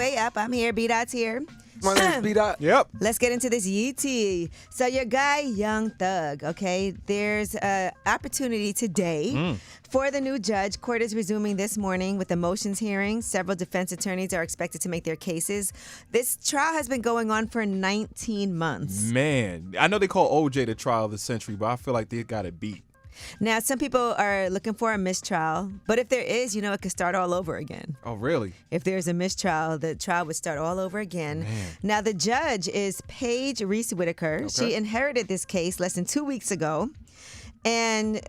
Way Up. I'm here. B-Dot's here. My name's B-Dot. Yep. Let's get into this Yee. So your guy, Young Thug, okay, there's an opportunity today for the new judge. Court is resuming this morning with the motions hearing. Several defense attorneys are expected to make their cases. This trial has been going on for 19 months. Man, I know they call OJ the trial of the century, but I feel like they got it beat. Now, some people are looking for a mistrial, but if there is, it could start all over again. Oh, really? If there's a mistrial, the trial would start all over again. Man. Now, the judge is Paige Reese Whitaker. Okay. She inherited this case less than 2 weeks ago. And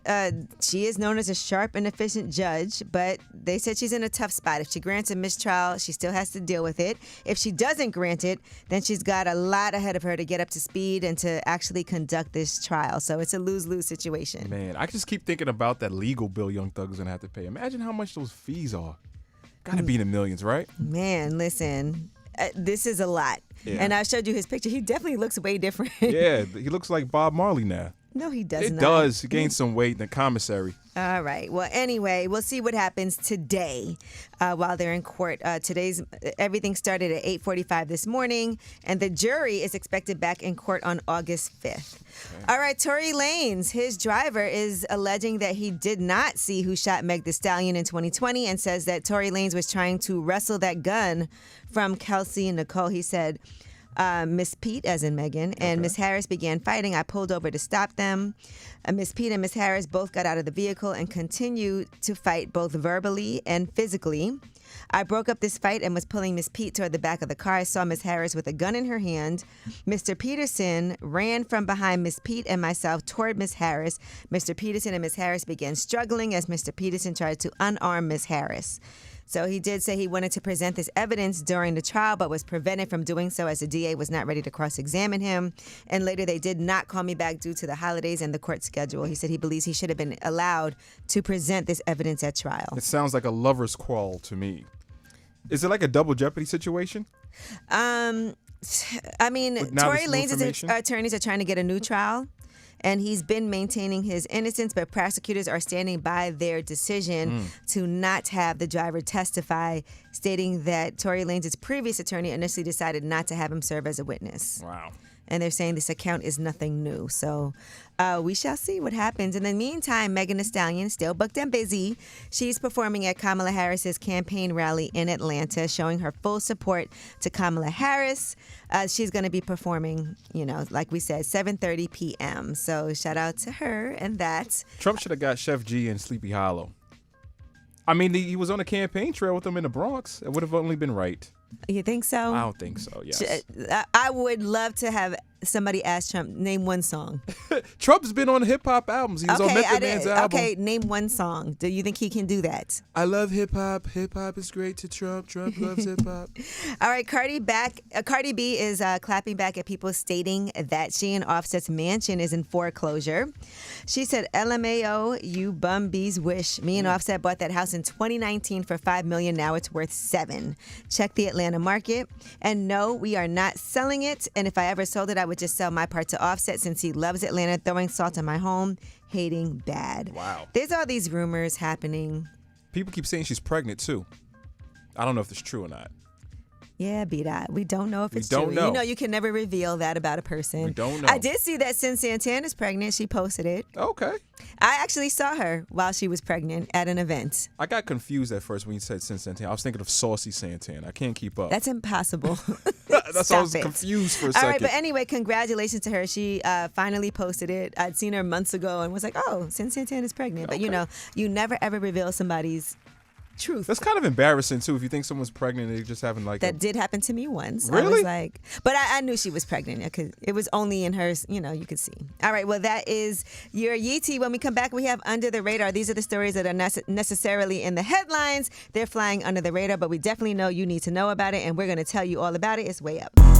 she is known as a sharp and efficient judge, but they said she's in a tough spot. If she grants a mistrial, she still has to deal with it. If she doesn't grant it, then she's got a lot ahead of her to get up to speed and to actually conduct this trial. So it's a lose-lose situation. Man, I just keep thinking about that legal bill Young Thug's going to have to pay. Imagine how much those fees are. Got to be in the millions, right? Man, listen, this is a lot. Yeah. And I showed you his picture. He definitely looks way different. Yeah, he looks like Bob Marley now. No, he does It not. does. He gained some weight in the commissary. All right. Well, anyway, we'll see what happens today while they're in court. Everything started at 8:45 this morning, and the jury is expected back in court on August 5th. Okay. All right. Tory Lanez, his driver, is alleging that he did not see who shot Meg Thee Stallion in 2020 and says that Tory Lanez was trying to wrestle that gun from Kelsey and Nicole. He said, Miss Pete, as in Megan, and Miss Harris began fighting. I pulled over to stop them. Miss Pete and Miss Harris both got out of the vehicle and continued to fight both verbally and physically. I broke up this fight and was pulling Miss Pete toward the back of the car. I saw Miss Harris with a gun in her hand. Mr. Peterson ran from behind Miss Pete and myself toward Miss Harris. Mr. Peterson and Miss Harris began struggling as Mr. Peterson tried to unarm Miss Harris. So he did say he wanted to present this evidence during the trial, but was prevented from doing so as the DA was not ready to cross-examine him. And later they did not call me back due to the holidays and the court schedule. He said he believes he should have been allowed to present this evidence at trial. It sounds like a lover's quarrel to me. Is it like a double jeopardy situation? I mean, Tory Lanez's attorneys are trying to get a new trial. And he's been maintaining his innocence, but prosecutors are standing by their decision to not have the driver testify, stating that Tory Lanez's previous attorney initially decided not to have him serve as a witness. Wow. And they're saying this account is nothing new. So we shall see what happens. In the meantime, Megan Thee Stallion, still booked and busy. She's performing at Kamala Harris's campaign rally in Atlanta, showing her full support to Kamala Harris. She's going to be performing, like we said, 7:30 p.m. So shout out to her and that. Trump should have got Chef G and Sleepy Hollow. I mean, he was on a campaign trail with them in the Bronx. It would have only been right. You think so? I don't think so, yes. I would love to have somebody ask Trump, name one song. Trump's been on hip-hop albums. He was on Method Man's album. Okay, name one song. Do you think he can do that? I love hip-hop. Hip-hop is great to Trump. Trump loves hip-hop. All right, Cardi B is clapping back at people stating that she and Offset's mansion is in foreclosure. She said, LMAO, you bum bees wish. Me and Offset bought that house in 2019 for $5 million. Now it's worth $7 million. Check the Atlanta market. And no, we are not selling it. And if I ever sold it, I would just sell my part to Offset since he loves Atlanta, throwing salt on my home, hating bad. Wow. There's all these rumors happening. People keep saying she's pregnant, too. I don't know if it's true or not. Yeah, B-Dot. We don't know if it's true. Know. You can never reveal that about a person. We don't know. I did see that Sin Santana's pregnant. She posted it. Okay. I actually saw her while she was pregnant at an event. I got confused at first when you said Sin Santana. I was thinking of Saucy Santana. I can't keep up. That's impossible. That's why I was confused for a second. All right, but anyway, congratulations to her. She finally posted it. I'd seen her months ago and was like, oh, Sin Santana's pregnant. Okay. But, you never, ever reveal somebody's truth. That's kind of embarrassing, too, if you think someone's pregnant and they're just having That did happen to me once. Really? I was like, but I knew she was pregnant because it was only in hers, you could see. All right, well, that is your Yeetie. When we come back, we have Under the Radar. These are the stories that are not necessarily in the headlines. They're flying under the radar, but we definitely know you need to know about it, and we're going to tell you all about it. It's Way Up.